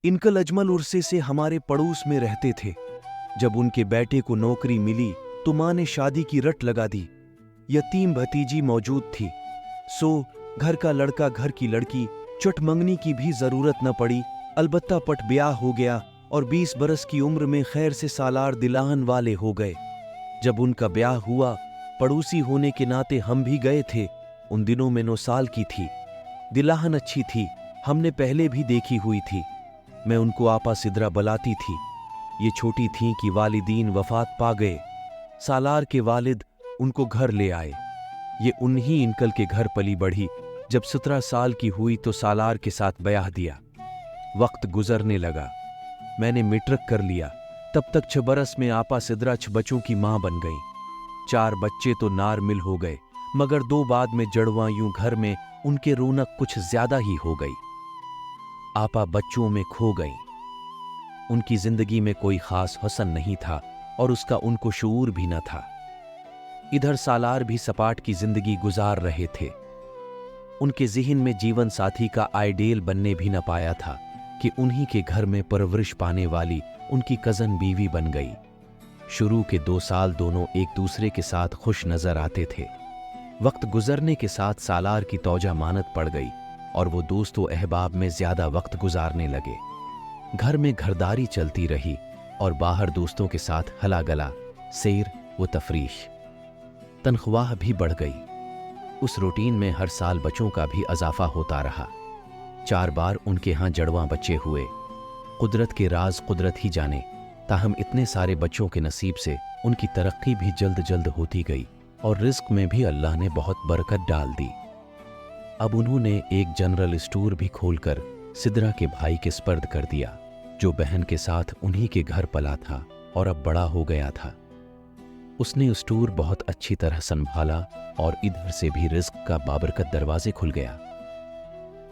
इनकल अजमल उर्से से हमारे पड़ोस में रहते थे। जब उनके बेटे को नौकरी मिली तो माँ ने शादी की रट लगा दी। यतीम भतीजी मौजूद थी, सो घर का लड़का घर की लड़की, चट मंगनी की भी जरूरत न पड़ी। अलबत्ता पट ब्याह हो गया और 20 बरस की उम्र में खैर से सालार दिलाहन वाले हो गए। जब उनका ब्याह हुआ, पड़ोसी होने के नाते हम भी गए थे। उन दिनों में 9 साल की थी। दिलाहन अच्छी थी, हमने पहले भी देखी हुई थी। मैं उनको आपा सिद्रा बुलाती थी। ये छोटी थीं कि वालिदीन वफात पा गए। सालार के वालिद उनको घर ले आए। ये उन्हीं इनकल के घर पली बढ़ी। जब 17 साल की हुई तो सालार के साथ ब्याह दिया। वक्त गुजरने लगा, मैंने मैट्रिक कर लिया। तब तक 6 बरस में आपा सिद्रा 6 बच्चों की मां बन गई। 4 बच्चे तो नार मिल हो गए, मगर 2 बाद में जड़वां यूं घर में उनके रौनक कुछ ज्यादा ही हो गई। आपा बच्चों में खो गई। उनकी जिंदगी में कोई खास हुस्न नहीं था और उसका उनको शऊर भी न था। इधर सालार भी सपाट की जिंदगी गुजार रहे थे। उनके जिहन में जीवन साथी का आइडियल बनने भी न पाया था कि उन्हीं के घर में परवरिश पाने वाली उनकी कजन बीवी बन गई। शुरू के 2 साल दोनों एक दूसरे के साथ खुश नजर आते थे। वक्त गुजरने के साथ सालार की तौजा मानत पड़ गई और वो दोस्तों अहबाब में ज्यादा वक्त गुजारने लगे। घर में घरदारी चलती रही और बाहर दोस्तों के साथ हला गला, सैर व तफरीश। तनख्वाह भी बढ़ गई। उस रूटीन में हर साल बच्चों का भी इजाफा होता रहा। 4 बार उनके यहाँ जड़वां बच्चे हुए। कुदरत के राज कुदरत ही जाने, ताहम इतने सारे बच्चों के नसीब से उनकी तरक्की भी जल्द जल्द होती गई और रिस्क में भी अल्लाह ने बहुत बरकत डाल दी। अब उन्होंने एक जनरल स्टोर भी खोलकर सिद्रा के भाई के स्पर्द कर दिया, जो बहन के साथ उन्हीं के घर पला था और अब बड़ा हो गया था। उसने स्टोर बहुत अच्छी तरह संभाला और इधर से भी रिस्क का बाबरकत दरवाजे खुल गया।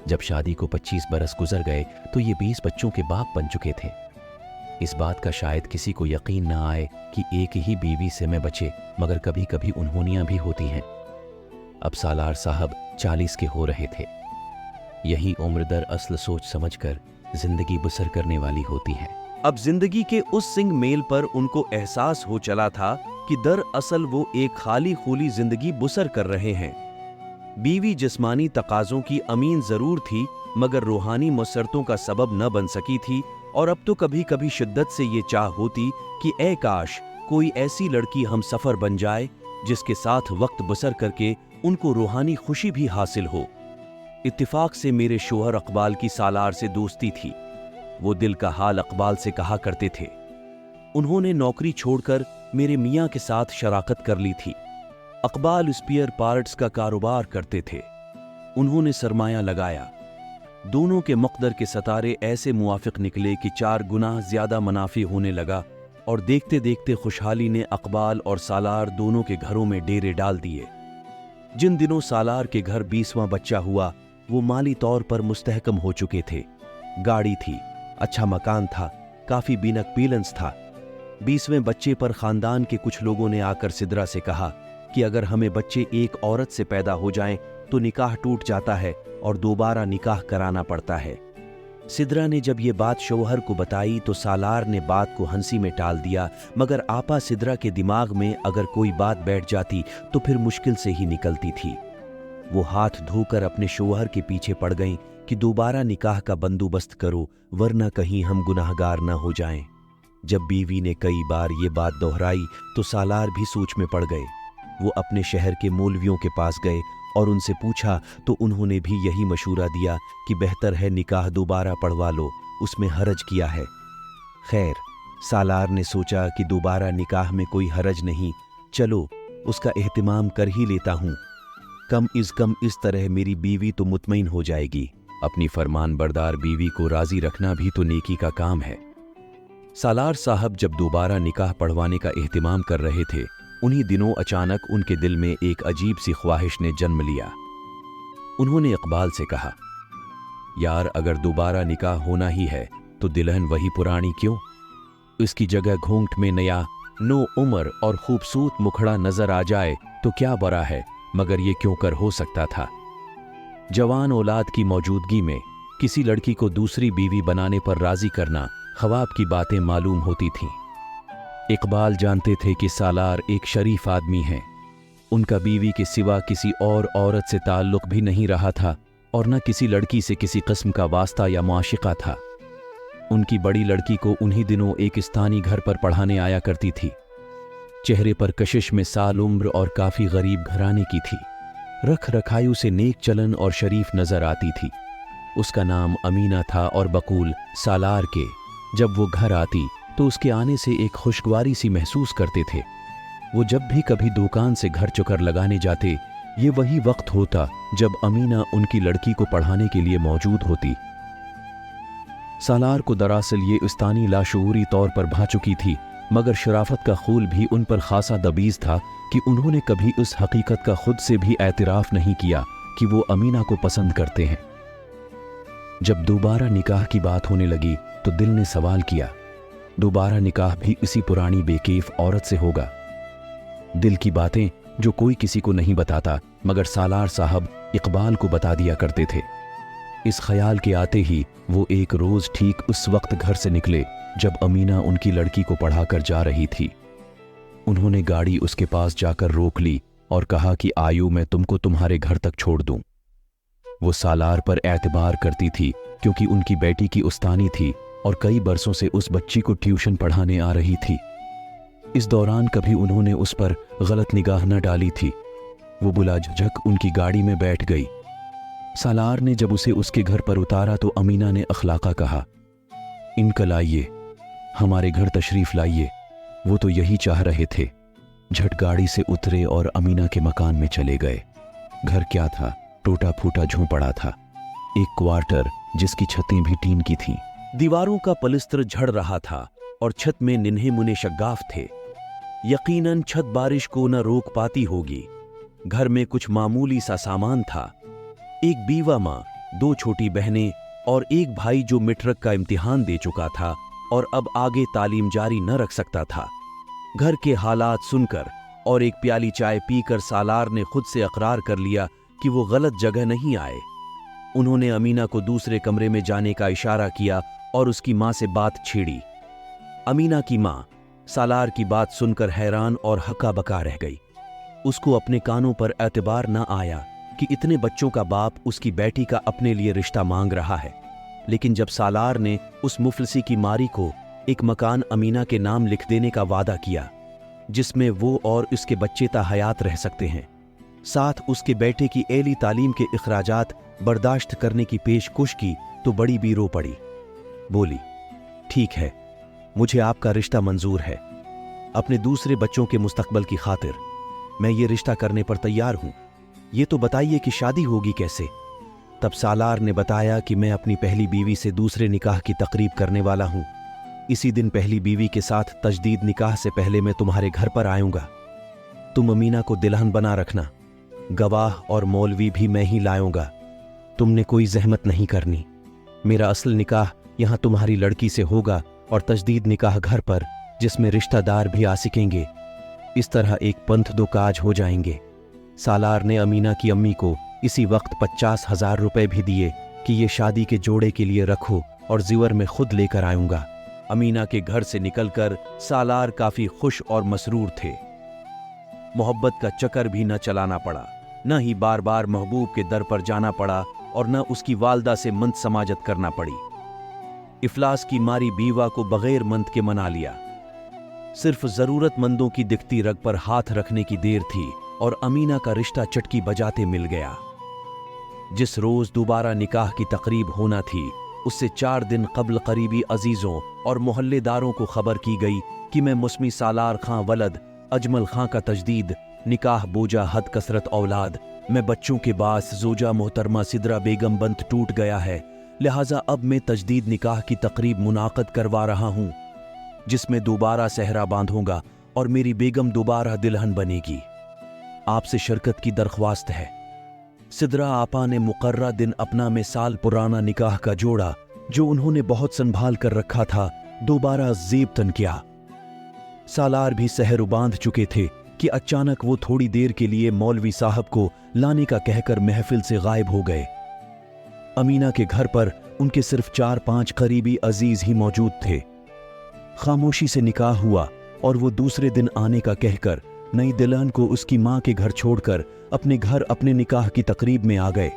जब शादी को 25 बरस गुजर गए तो ये 20 बच्चों के बाप बन चुके थे। इस बात का शायद किसी को यकीन ना आए कि एक ही बीवी से मैं बचे, मगर कभी कभी उन्होंनियां भी होती हैं। अब सालार साहब 40 के हो रहे थे। यही उम्र दर असल सोच समझकर जिंदगी बसर करने वाली होती है। अब जिंदगी के उस सिंग मेल पर उनको एहसास हो चला था कि दर असल वो एक खाली खूली जिंदगी बसर कर रहे हैं। बीवी जिस्मानी तकाजों की अमीन जरूर थी, मगर रूहानी मसरतों का सबब न बन सकी थी। और अब तो कभी कभी शिद्दत से ये चाह होती कि ए काश कोई ऐसी लड़की हम सफर बन जाए जिसके साथ वक्त बसर करके उनको रूहानी खुशी भी हासिल हो। इत्तिफाक से मेरे शोहर अकबाल की सालार से दोस्ती थी। वो दिल का हाल अकबाल से कहा करते थे। उन्होंने नौकरी छोड़कर मेरे मियाँ के साथ शराकत कर ली थी। अकबाल स्पेयर पार्ट्स का कारोबार करते थे। उन्होंने सरमाया लगाया। दोनों के मकदर के सतारे ऐसे मुआफिक निकले कि 4 गुना ज्यादा मुनाफी होने लगा और देखते देखते खुशहाली ने अकबाल और सालार दोनों के घरों में डेरे डाल दिए। जिन दिनों सालार के घर 20वां बच्चा हुआ, वो माली तौर पर मुस्तहकम हो चुके थे। गाड़ी थी, अच्छा मकान था, काफी बीनक पीलेंस था। 20वें बच्चे पर खानदान के कुछ लोगों ने आकर सिद्रा से कहा कि अगर हमें बच्चे एक औरत से पैदा हो जाएं तो निकाह टूट जाता है और दोबारा निकाह कराना पड़ता है। सिद्रा ने जब ये बात शौहर को बताई तो सालार ने बात को हंसी में टाल दिया, मगर आपा सिद्रा के दिमाग में अगर कोई बात बैठ जाती तो फिर मुश्किल से ही निकलती थी। वो हाथ धोकर अपने शौहर के पीछे पड़ गईं कि दोबारा निकाह का बंदोबस्त करो, वरना कहीं हम गुनाहगार न हो जाएं। जब बीवी ने कई बार ये बात दोहराई तो सालार भी सोच में पड़ गए। वो अपने शहर के मौलवियों के पास गए और उनसे पूछा तो उन्होंने भी यही मशूरा दिया कि बेहतर है निकाह दोबारा पढ़वा लो, उसमें हरज किया है। खैर, सालार ने सोचा कि दोबारा निकाह में कोई हरज नहीं, चलो उसका एहतिमाम कर ही लेता हूँ। कम इस तरह मेरी बीवी तो मुतमईन हो जाएगी। अपनी फरमान बरदार बीवी को राजी रखना भी तो नेकी का काम है। सालार साहब जब दोबारा निकाह पढ़वाने का एहतिमाम कर रहे थे, उन्हीं दिनों अचानक उनके दिल में एक अजीब सी ख्वाहिश ने जन्म लिया। उन्होंने इकबाल से कहा, यार अगर दोबारा निकाह होना ही है तो दुल्हन वही पुरानी क्यों? इसकी जगह घूंघट में नया नो उम्र और खूबसूरत मुखड़ा नजर आ जाए तो क्या बुरा है, मगर ये क्यों कर हो सकता था। जवान औलाद की मौजूदगी में किसी लड़की को दूसरी बीवी बनाने पर राजी करना ख्वाब की बातें मालूम होती थीं। इकबाल जानते थे कि सालार एक शरीफ आदमी है। उनका बीवी के सिवा किसी और औरत से ताल्लुक भी नहीं रहा था और न किसी लड़की से किसी किस्म का वास्ता या मुआशिका था। उनकी बड़ी लड़की को उन्हीं दिनों एक स्थानीय घर पर पढ़ाने आया करती थी। चेहरे पर कशिश में साल उम्र और काफ़ी गरीब घराने की थी। रख रखायु से नेक चलन और शरीफ नज़र आती थी। उसका नाम अमीना था और बकूल सालार के जब वो घर आती तो उसके आने से एक खुशगवारी सी महसूस करते थे। वो जब भी कभी दुकान से घर चक्कर लगाने जाते, ये वही वक्त होता जब अमीना उनकी लड़की को पढ़ाने के लिए मौजूद होती। सालार को दरअसल ये उस्तानी लाशूरी तौर पर भा चुकी थी, मगर शराफत का खूल भी उन पर खासा दबीज था कि उन्होंने कभी उस हकीकत का खुद से भी एतराफ़ नहीं किया कि वो अमीना को पसंद करते हैं। जब दोबारा निकाह की बात होने लगी तो दिल ने सवाल किया, दोबारा निकाह भी इसी पुरानी बेकेफ औरत से होगा। दिल की बातें जो कोई किसी को नहीं बताता, मगर सालार साहब इकबाल को बता दिया करते थे। इस ख्याल के आते ही वो एक रोज़ ठीक उस वक्त घर से निकले जब अमीना उनकी लड़की को पढ़ाकर जा रही थी। उन्होंने गाड़ी उसके पास जाकर रोक ली और कहा कि आयु मैं तुमको तुम्हारे घर तक छोड़ दूं। वो सालार पर एतबार करती थी क्योंकि उनकी बेटी की उस्तानी थी और कई बरसों से उस बच्ची को ट्यूशन पढ़ाने आ रही थी। इस दौरान कभी उन्होंने उस पर गलत निगाह न डाली थी। वो बुला झिझक उनकी गाड़ी में बैठ गई। सालार ने जब उसे उसके घर पर उतारा तो अमीना ने अखलाका कहा, इनकल आइए, हमारे घर तशरीफ लाइए। वो तो यही चाह रहे थे। झट गाड़ी से उतरे और अमीना के मकान में चले गए। घर क्या था, टूटा फूटा झोंपड़ा था। एक क्वार्टर जिसकी छतें भी टीन की थीं। दीवारों का पलिस्तर झड़ रहा था और छत में निन्हे मुने शग्गाफ थे। यकीनन छत बारिश को न रोक पाती होगी। घर में कुछ मामूली सा सामान था। एक बीवा माँ, 2 छोटी बहनें और एक भाई जो मिट्रक का इम्तिहान दे चुका था और अब आगे तालीम जारी न रख सकता था। घर के हालात सुनकर और एक प्याली चाय पीकर सालार ने खुद से इकरार कर लिया कि वो गलत जगह नहीं आए। उन्होंने अमीना को दूसरे कमरे में जाने का इशारा किया और उसकी माँ से बात छेड़ी। अमीना की माँ सालार की बात सुनकर हैरान और हक्का बका रह गई। उसको अपने कानों पर एतबार न आया कि इतने बच्चों का बाप उसकी बेटी का अपने लिए रिश्ता मांग रहा है। लेकिन जब सालार ने उस मुफलसी की मारी को एक मकान अमीना के नाम लिख देने का वादा किया जिसमें वो और उसके बच्चे ता हयात रह सकते हैं, साथ उसके बेटे की एली तालीम के इखराजात बर्दाश्त करने की पेशकश की, तो बड़ी भी रो पड़ी। बोली, ठीक है, मुझे आपका रिश्ता मंजूर है। अपने दूसरे बच्चों के मुस्तकबल की खातिर मैं ये रिश्ता करने पर तैयार हूं। ये तो बताइए कि शादी होगी कैसे? तब सालार ने बताया कि मैं अपनी पहली बीवी से दूसरे निकाह की तकरीब करने वाला हूं। इसी दिन पहली बीवी के साथ तजदीद निकाह से पहले मैं तुम्हारे घर पर आऊंगा। तुम अमीना को दुल्हन बना रखना। गवाह और मौलवी भी मैं ही लाऊंगा। तुमने कोई जहमत नहीं करनी। मेरा असल निकाह यहाँ तुम्हारी लड़की से होगा और तजदीद निकाह घर पर, जिसमें रिश्तेदार भी आ सकेंगे। इस तरह एक पंथ दो काज हो जाएंगे। सालार ने अमीना की अम्मी को इसी वक्त 50,000 रुपए भी दिए कि ये शादी के जोड़े के लिए रखो और जिवर में खुद लेकर आऊंगा। अमीना के घर से निकलकर सालार काफी खुश और मसरूर थे। मोहब्बत का चक्कर भी न चलाना पड़ा, न ही बार बार महबूब के दर पर जाना पड़ा और न उसकी वालदा से मंत समाजत करना पड़ी। इफलास की मारी बीवा को बगैर मंत के मना लिया। सिर्फ जरूरतमंदों की दिखती रग पर हाथ रखने की देर थी और अमीना का रिश्ता चटकी बजाते मिल गया। जिस रोज दोबारा निकाह की तकरीब होना थी, उससे 4 दिन कबल करीबी अजीजों और मोहल्लेदारों को खबर की गई कि मैं मुस्मी सालार खां वलद अजमल खां का तजदीद निकाह बोजा हद कसरत औलाद मैं बच्चों के बास जोजा मोहतरमा सिदरा बेगम बंत टूट गया है, लिहाजा अब मैं तजदीद निकाह की तकरीब मुनाकद करवा रहा हूं, जिसमें दोबारा सहरा बांधूंगा और मेरी बेगम दोबारा दुल्हन बनेगी। आपसे शिरकत की दरख्वास्त है। सिदरा आपा ने मुकर्रा दिन अपना में साल पुराना निकाह का जोड़ा, जो उन्होंने बहुत संभाल कर रखा था, दोबारा ज़ेब तन किया। सालार भी सहर बांध चुके थे कि अचानक वो थोड़ी देर के लिए मौलवी साहब को लाने का कहकर महफिल से गायब हो गए। अमीना के घर पर उनके सिर्फ 4-5 करीबी अजीज ही मौजूद थे। खामोशी से निकाह हुआ और वो दूसरे दिन आने का कहकर नई दुल्हन को उसकी माँ के घर छोड़कर अपने घर अपने निकाह की तकरीब में आ गए।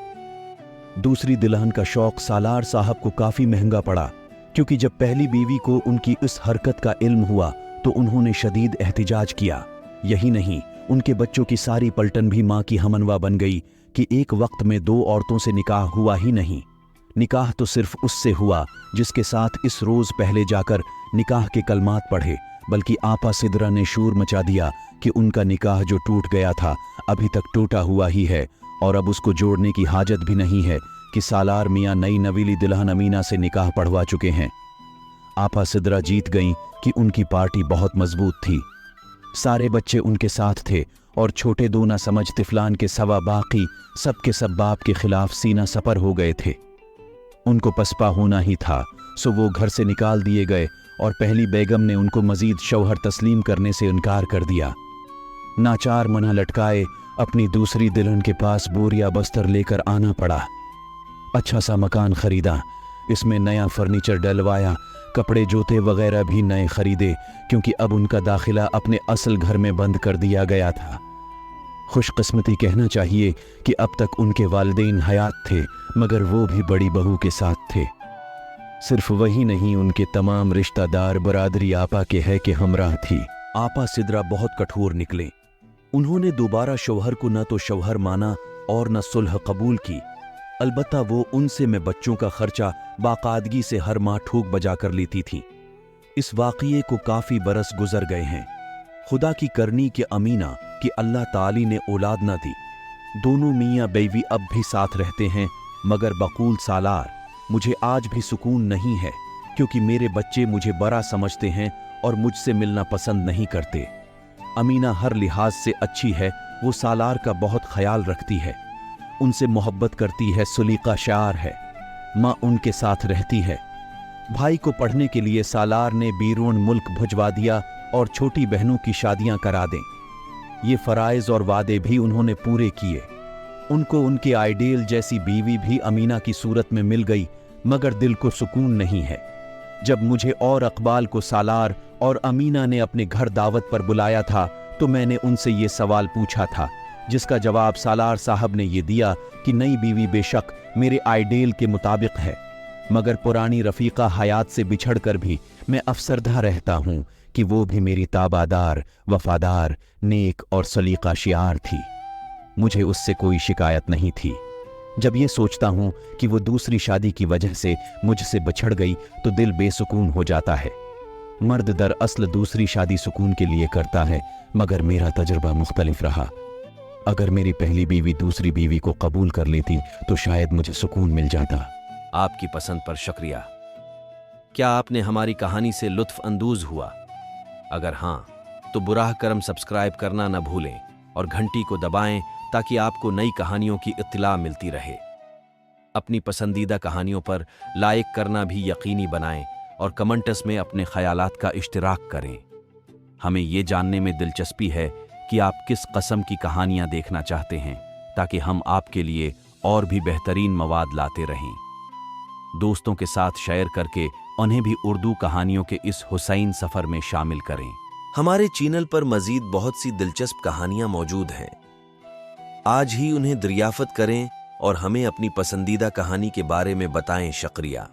दूसरी दुल्हन का शौक सालार साहब को काफी महंगा पड़ा, क्योंकि जब पहली बीवी को उनकी इस हरकत का इल्म हुआ तो उन्होंने शदीद एहतिजाज किया। यही नहीं, उनके बच्चों की सारी पलटन भी माँ की हमनवा बन गई कि एक वक्त में 2 औरतों से निकाह हुआ ही नहीं। निकाह तो सिर्फ उससे हुआ जिसके साथ इस रोज पहले जाकर निकाह के कलमात पढ़े, बल्कि आपा सिद्रा ने शोर मचा दिया कि उनका निकाह जो टूट गया था अभी तक टूटा हुआ ही है और अब उसको जोड़ने की हाजत भी नहीं है कि सालार मियाँ नई नवीली दुल्हन अमीना से निकाह पढ़वा चुके हैं। आपा सिद्रा जीत गईं कि उनकी पार्टी बहुत मजबूत थी। सारे बच्चे उनके साथ थे और छोटे 2 ना समझ तिफलान के सवा बाकी सबके सब बाप के खिलाफ सीना सपर हो गए थे। उनको पसपा होना ही था, सो वो घर से निकाल दिए गए और पहली बेगम ने उनको मजीद शौहर तस्लीम करने से इनकार कर दिया। नाचार मना लटकाए अपनी दूसरी दुल्हन के पास बोरिया बस्तर लेकर आना पड़ा। अच्छा सा मकान खरीदा, इसमें नया फर्नीचर डलवाया, कपड़े जूते वगैरह भी नए खरीदे, क्योंकि अब उनका दाखिला अपने असल घर में बंद कर दिया गया था। खुशकिस्मती कहना चाहिए कि अब तक उनके वालिदैन हयात थे, मगर वो भी बड़ी बहू के साथ थे। सिर्फ वही नहीं, उनके तमाम रिश्तेदार बरादरी आपा के है कि हमराह थी। आपा सिद्रा बहुत कठोर निकले। उन्होंने दोबारा शौहर को न तो शौहर माना और न सुलह कबूल की। अलबत्ता वो उनसे मैं बच्चों का खर्चा बाकायदगी से हर माह ठोक बजा कर लेती थी। इस वाक़ये को काफ़ी बरस गुजर गए हैं। खुदा की करनी के अमीना कि अल्लाह ताली ने औलाद न दी। दोनों मियाँ बीवी अब भी साथ रहते हैं, मगर बकूल सालार मुझे आज भी सुकून नहीं है, क्योंकि मेरे बच्चे मुझे बड़ा समझते हैं और मुझसे मिलना पसंद नहीं करते। अमीना हर लिहाज से अच्छी है, वो सालार का बहुत ख्याल रखती है, उनसे मोहब्बत करती है, सुलीका शार है। माँ उनके साथ रहती है। भाई को पढ़ने के लिए सालार ने बीरून मुल्क भिजवा दिया और छोटी बहनों की शादियां करा दें। ये फराइज और वादे भी उन्होंने पूरे किए। उनको उनके आइडियल जैसी बीवी भी अमीना की सूरत में मिल गई, मगर दिल को सुकून नहीं है। जब मुझे और अकबाल को सालार और अमीना ने अपने घर दावत पर बुलाया था तो मैंने उनसे ये सवाल पूछा था, जिसका जवाब सालार साहब ने ये दिया कि नई बीवी बेशक मेरे आइडियल के मुताबिक है, मगर पुरानी रफ़ीक़ा हयात से बिछड़ कर भी मैं अफसरदा रहता हूँ कि वो भी मेरी ताबादार, वफादार, नेक और सलीका शियार थी। मुझे उससे कोई शिकायत नहीं थी। जब ये सोचता हूँ कि वो दूसरी शादी की वजह से मुझसे बिछड़ गई तो दिल बेसुकून हो जाता है। मर्द दरअसल दूसरी शादी सुकून के लिए करता है, मगर मेरा तजुर्बा मुख्तलिफ रहा। अगर मेरी पहली बीवी दूसरी बीवी को कबूल कर लेती तो शायद मुझे सुकून मिल जाता। आपकी पसंद पर शुक्रिया। क्या आपने हमारी कहानी से लुत्फ अंदोज हुआ? अगर हाँ, तो बुराह करम सब्सक्राइब करना न भूलें और घंटी को दबाएं ताकि आपको नई कहानियों की इत्तिला मिलती रहे। अपनी पसंदीदा कहानियों पर लाइक करना भी यकीनी बनाएं और कमेंट्स में अपने ख्यालात का इश्तिराक करें। हमें ये जानने में दिलचस्पी है कि आप किस कस्म की कहानियां देखना चाहते हैं, ताकि हम आपके लिए और भी बेहतरीन मवाद लाते रहें। दोस्तों के साथ शेयर करके उन्हें भी उर्दू कहानियों के इस हुसैन सफ़र में शामिल करें। हमारे चैनल पर मज़ीद बहुत सी दिलचस्प कहानियां मौजूद हैं। आज ही उन्हें दरियाफ़त करें और हमें अपनी पसंदीदा कहानी के बारे में बताएं। शुक्रिया।